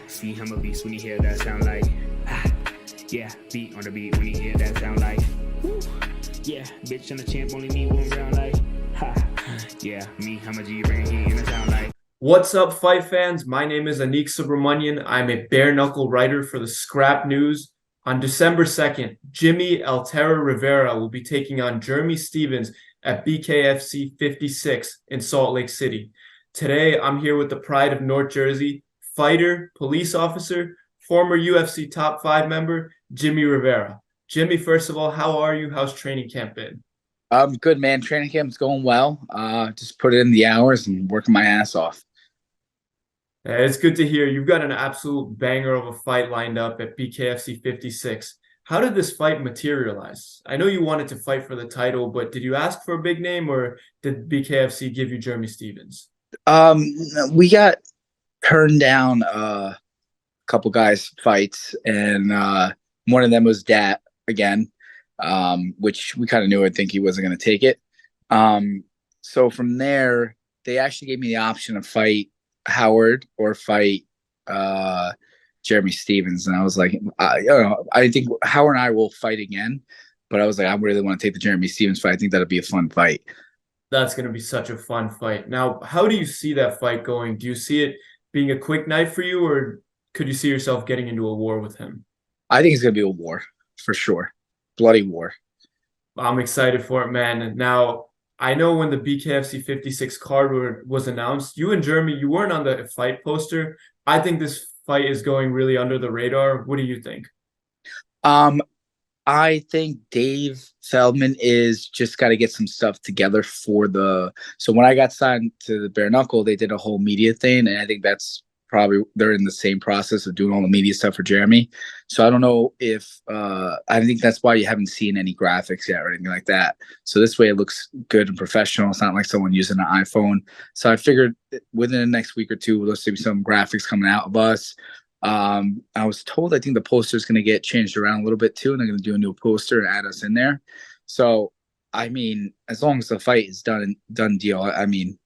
See him a beast when you hear that sound like yeah, beat on the beat when you hear that sound like woo. Yeah, bitch and the champ only need one round like yeah, me, I'm a G-Ring, he in the sound like. What's up, fight fans? My name is Anik Subramanian. I'm a bare knuckle writer for the Scrap News. On December 2nd, Jimmie El Terror Rivera will be taking on Jeremy Stephens at BKFC 56 in Salt Lake City. Today, I'm here with the pride of North Jersey, fighter, police officer, former UFC top 5 member, Jimmie Rivera. Jimmie, first of all, how are you? How's training camp been? Good, man. Training camp's going well. Just put in the hours and working my ass off. It's good to hear. You've got an absolute banger of a fight lined up at BKFC 56. How did this fight materialize? I know you wanted to fight for the title, but did you ask for a big name or did BKFC give you Jeremy Stephens? We got turned down a couple guys' fights, and one of them was Dat again, which we kind of knew. I think he wasn't going to take it. So from there, they actually gave me the option to fight Howard or fight Jeremy Stephens, and I was like, I think Howard and I will fight again, but I was like, I really want to take the Jeremy Stephens fight. I think that'll be a fun fight. That's going to be such a fun fight. Now, how do you see that fight going? Do you see it being a quick night for you, or could you see yourself getting into a war with him? I think it's going to be a war for sure. Bloody war. I'm excited for it, man. Now, I know when the BKFC 56 card was announced, you and Jeremy, you weren't on the fight poster. I think this fight is going really under the radar. What do you think? I think Dave Feldman is just got to get some stuff together for so when I got signed to the bare knuckle, they did a whole media thing, and I think that's probably they're in the same process of doing all the media stuff for Jeremy. So I don't know if I think that's why you haven't seen any graphics yet or anything like that. So this way it looks good and professional. It's not like someone using an iPhone. So I figured within the next week or two, we'll see some graphics coming out of us. I was told I think the poster is going to get changed around a little bit too, and they're going to do a new poster and add us in there. So I mean, as long as the fight is done deal, I mean,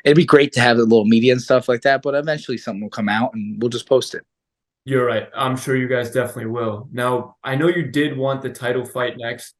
it'd be great to have a little media and stuff like that, but eventually something will come out and we'll just post it. You're right. I'm sure you guys definitely will. Now, I know you did want the title fight next.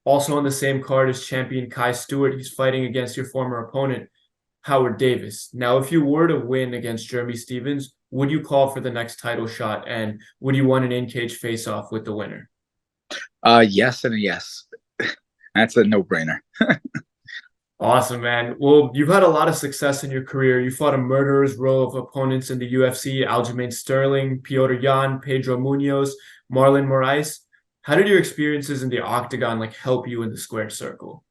Also on the same card is champion Kai Stewart. He's fighting against your former opponent, Howard Davis. Now, if you were to win against Jeremy Stephens, would you call for the next title shot, and would you want an in-cage face-off with the winner? Yes and a yes. That's a no-brainer. Awesome, man. Well, you've had a lot of success in your career. You fought a murderer's row of opponents in the UFC: Aljamain Sterling, Piotr Jan, Pedro Munoz, Marlon Moraes. How did your experiences in the octagon help you in the squared circle?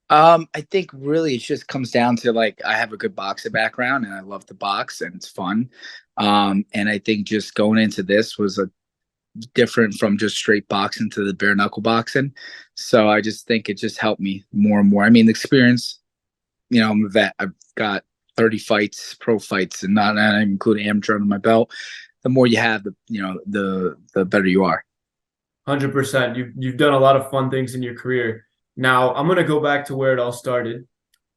I think really it just comes down to I have a good boxing background and I love to box and it's fun. And I think just going into this was different from just straight boxing to the bare knuckle boxing. So I just think it just helped me more and more. I mean, the experience, I'm a vet. I've got 30 fights, pro fights, and not including amateur under my belt. The more you have, the better you are. 100%. You've done a lot of fun things in your career. Now, I'm going to go back to where it all started.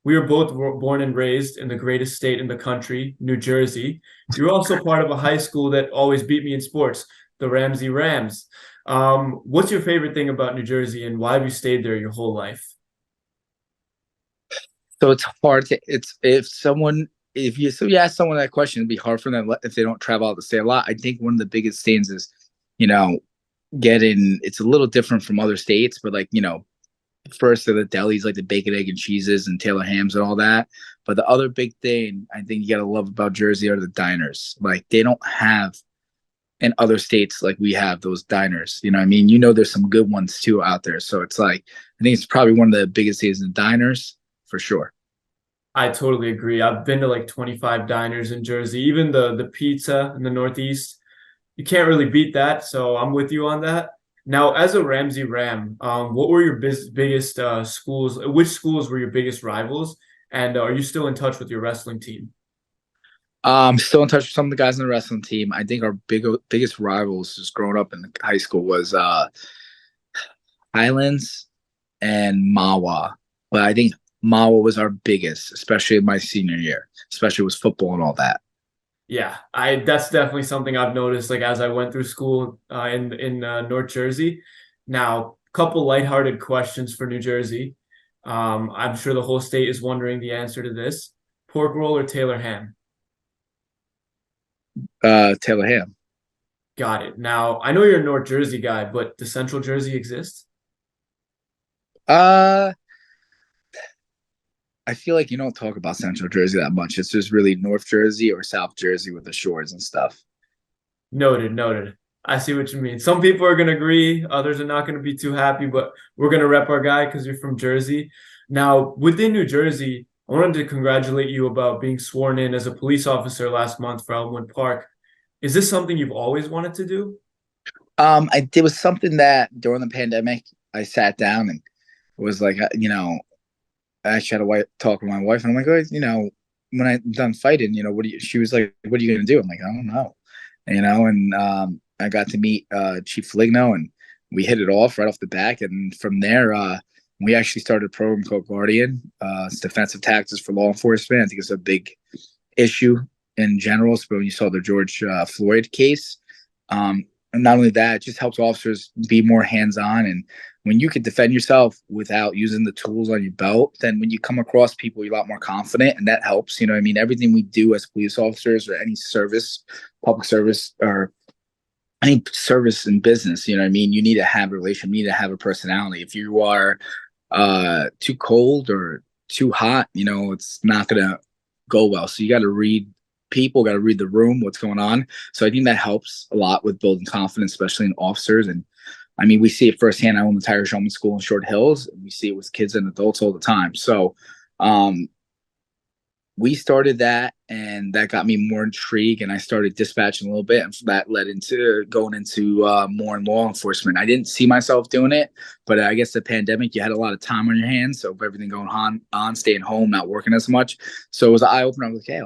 We were both born and raised in the greatest state in the country, New Jersey. You're also part of a high school that always beat me in sports, the Ramsey Rams. What's your favorite thing about New Jersey, and why have you stayed there your whole life? So it's hard to, if you ask someone that question, it'd be hard for them if they don't travel out to stay a lot. I think one of the biggest things is, it's a little different from other states, but first are the delis, like the bacon, egg, and cheeses and Taylor hams and all that. But the other big thing I think you got to love about Jersey are the diners. They don't have in other states like we have those diners. You know what I mean? There's some good ones too out there. So it's I think it's probably one of the biggest things in diners for sure. I totally agree. I've been to 25 diners in Jersey, even the pizza in the Northeast. You can't really beat that. So I'm with you on that. Now, as a Ramsey Ram, what were your biggest schools? Which schools were your biggest rivals? And are you still in touch with your wrestling team? Still in touch with some of the guys on the wrestling team. I think our biggest rivals just growing up in high school was Highlands and Mawa. But I think Mawa was our biggest, especially in my senior year, especially with football and all that. Yeah, I that's definitely something I've noticed like as I went through school in North Jersey. Now, couple lighthearted questions for New Jersey. I'm sure the whole state is wondering the answer to this. Pork roll or Taylor ham? Taylor Ham. Got it. Now, I know you're a North Jersey guy, but does Central Jersey exist? Uh, I feel like you don't talk about Central Jersey that much. It's just really North Jersey or South Jersey with the shores and stuff. Noted, noted. I see what you mean. Some people are going to agree, others are not going to be too happy, but we're going to rep our guy because you're from Jersey. Now, within New Jersey, I wanted to congratulate you about being sworn in as a police officer last month for Elmwood Park. Is this something you've always wanted to do? It was something that during the pandemic I sat down and was like, I actually had to talk with my wife, and I'm like, oh, when I'm done fighting, what do you? She was like, what are you gonna do? I'm like, I don't know, and I got to meet Chief Feligno, and we hit it off right off the back, and from there, we actually started a program called Guardian. It's defensive tactics for law enforcement. I think it's a big issue in general. So when you saw the George Floyd case, and not only that, it just helps officers be more hands-on. And when you can defend yourself without using the tools on your belt, then when you come across people, you're a lot more confident, and that helps. You know what I mean? Everything we do as police officers or any service, public service, or any service in business, you know what I mean? You need to have a relation, you need to have a personality. If you are too cold or too hot, it's not going to go well. So you got to read people, got to read the room, what's going on. So I think that helps a lot with building confidence, especially in officers. And I mean, we see it firsthand. I own the Tire Showman School in Short Hills, and we see it with kids and adults all the time. So we started that, and that got me more intrigued, and I started dispatching a little bit, and that led into going into more in law enforcement. I didn't see myself doing it, but I guess the pandemic, you had a lot of time on your hands, so everything going on staying home, not working as much. So it was an eye-opener. I was like, hey,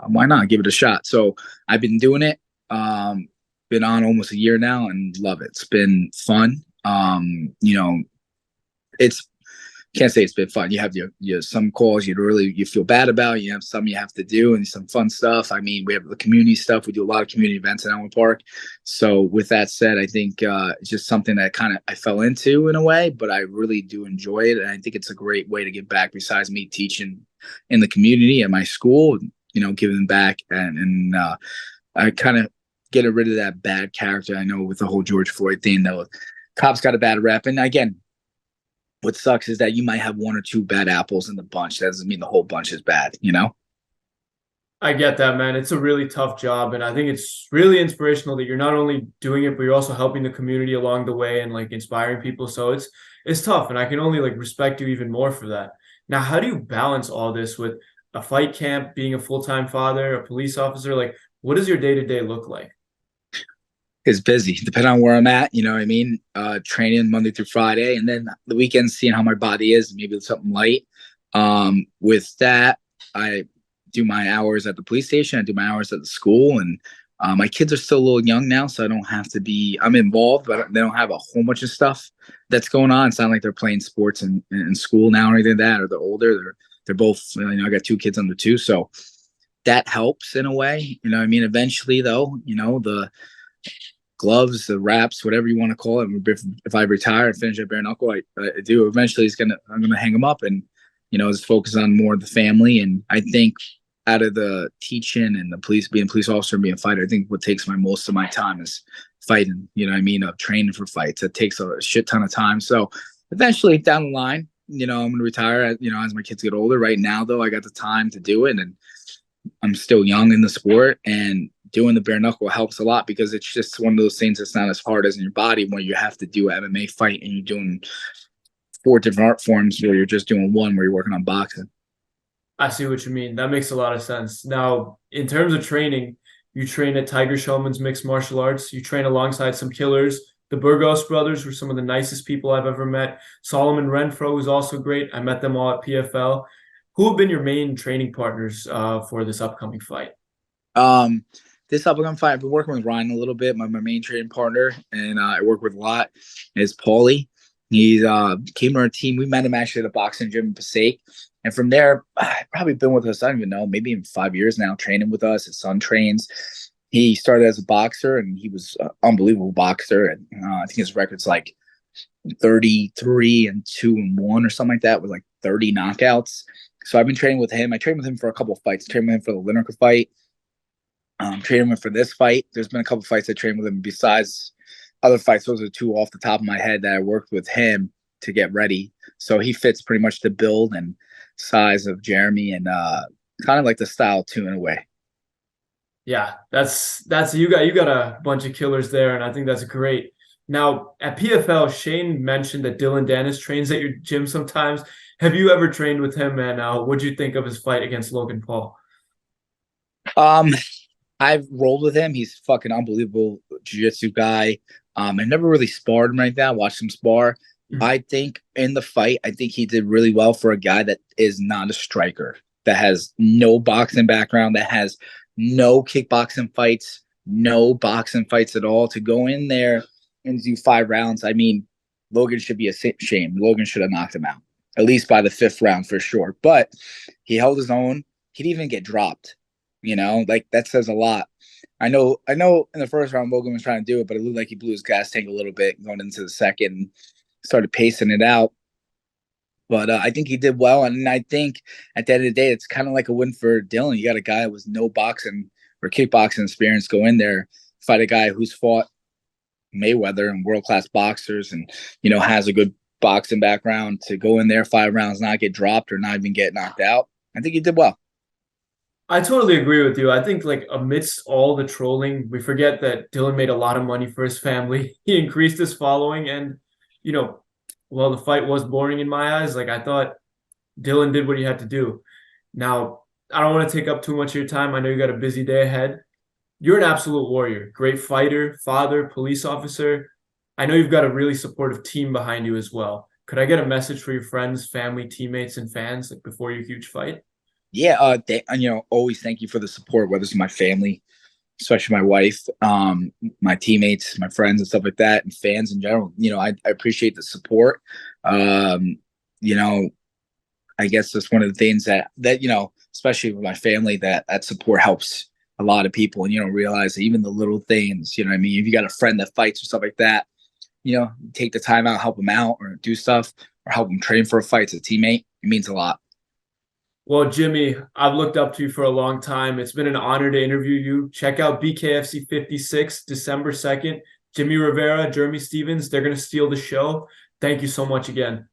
why not give it a shot? So I've been doing it, been on almost a year now, and love it. It's been fun. It's can't say it's been fun. You have your some calls you feel bad about. You have some you have to do, and some fun stuff. I mean, we have the community stuff. We do a lot of community events in Elmwood Park. So with that said, I think it's just something that I fell into in a way, but I really do enjoy it, and I think it's a great way to give back. Besides me teaching in the community at my school, giving back, and I kind of getting rid of that bad character. I know with the whole George Floyd thing, though, cops got a bad rep, and again, what sucks is that you might have one or two bad apples in the bunch. That doesn't mean the whole bunch is bad, I get that, man. It's a really tough job, and I think it's really inspirational that you're not only doing it, but you're also helping the community along the way and like inspiring people. So it's tough, and I can only like respect you even more for that. Now, how do you balance all this with a fight camp, being a full-time father, a police officer? Like, what does your day-to-day look like? It's busy, depending on where I'm at, you know what I mean? Training Monday through Friday, and then the weekends, seeing how my body is, maybe it's something light. With that, I do my hours at the police station, I do my hours at the school, and my kids are still a little young now, so I don't have to I'm involved, but they don't have a whole bunch of stuff that's going on. It's not like they're playing sports in school now or anything like that, or they're older. They're both, I got 2 kids under 2, so that helps in a way, you know what I mean? Eventually, though, the gloves, the wraps, whatever you want to call it. If I retire and finish at bare knuckle, I do. Eventually, I'm gonna hang them up and just focus on more of the family. And I think out of the teaching and the being a police officer and being a fighter, I think what takes most of my time is fighting. You know what I mean? Of training for fights. It takes a shit ton of time. So eventually, down the line, I'm gonna retire. As my kids get older. Right now, though, I got the time to do it, and I'm still young in the sport, and doing the bare knuckle helps a lot because it's just one of those things that's not as hard as in your body when you have to do an MMA fight and you're doing 4 different art forms where you're just doing one where you're working on boxing. I see what you mean. That makes a lot of sense. Now, in terms of training, you train at Tiger Showman's Mixed Martial Arts. You train alongside some killers. The Burgos brothers were some of the nicest people I've ever met. Solomon Renfro was also great. I met them all at PFL. Who have been your main training partners for this upcoming fight? This upcoming fight, I've been working with Ryan a little bit, my main training partner, and I work with a lot, is Paulie. He came to our team. We met him actually at a boxing gym in Passaic. And from there, probably been with us, I don't even know, maybe in 5 years now, training with us. His son trains. He started as a boxer, and he was an unbelievable boxer. And I think his record's like 33-2-1 or something like that, with like 30 knockouts. So I've been training with him. I trained with him for a couple of fights. Trained with him for the Lineker fight. Trained with him for this fight. There's been a couple of fights I trained with him besides other fights. Those are two off the top of my head that I worked with him to get ready. So he fits pretty much the build and size of Jeremy, and kind of like the style too, in a way. Yeah, that's you got a bunch of killers there, and I think that's great. Now at PFL, Shane mentioned that Dylan Dennis trains at your gym sometimes. Have you ever trained with him, and what'd you think of his fight against Logan Paul? I've rolled with him. He's fucking unbelievable jiu-jitsu guy. I never really sparred him right now. Watched him spar. I think in the fight, I think he did really well for a guy that is not a striker, that has no boxing background, that has no kickboxing fights, no boxing fights at all. To go in there and do 5 rounds, I mean, Logan should be a shame. Logan should have knocked him out, at least by the 5th round for sure. But he held his own. He didn't even get dropped. Like that says a lot. I know in the 1st round, Logan was trying to do it, but it looked like he blew his gas tank a little bit going into the 2nd. Started pacing it out. But I think he did well. And I think at the end of the day, it's kind of like a win for Dylan. You got a guy with no boxing or kickboxing experience go in there, fight a guy who's fought Mayweather and world-class boxers and, has a good boxing background, to go in there 5 rounds, not get dropped or not even get knocked out. I think he did well. I totally agree with you. I think like amidst all the trolling, we forget that Dylan made a lot of money for his family. He increased his following, and well, the fight was boring in my eyes. Like, I thought Dylan did what he had to do. Now, I don't want to take up too much of your time. I know you got a busy day ahead. You're an absolute warrior, great fighter, father, police officer. I know you've got a really supportive team behind you as well. Could I get a message for your friends, family, teammates, and fans like before your huge fight? Yeah, always thank you for the support, whether it's my family, especially my wife, my teammates, my friends and stuff like that, and fans in general. I appreciate the support. I guess that's one of the things that especially with my family, that support helps a lot of people. And you don't realize that even the little things, what I mean? If you got a friend that fights or stuff like that, take the time out, help them out, or do stuff, or help them train for a fight as a teammate. It means a lot. Well, Jimmie, I've looked up to you for a long time. It's been an honor to interview you. Check out BKFC 56, December 2nd. Jimmie Rivera, Jeremy Stephens, they're going to steal the show. Thank you so much again.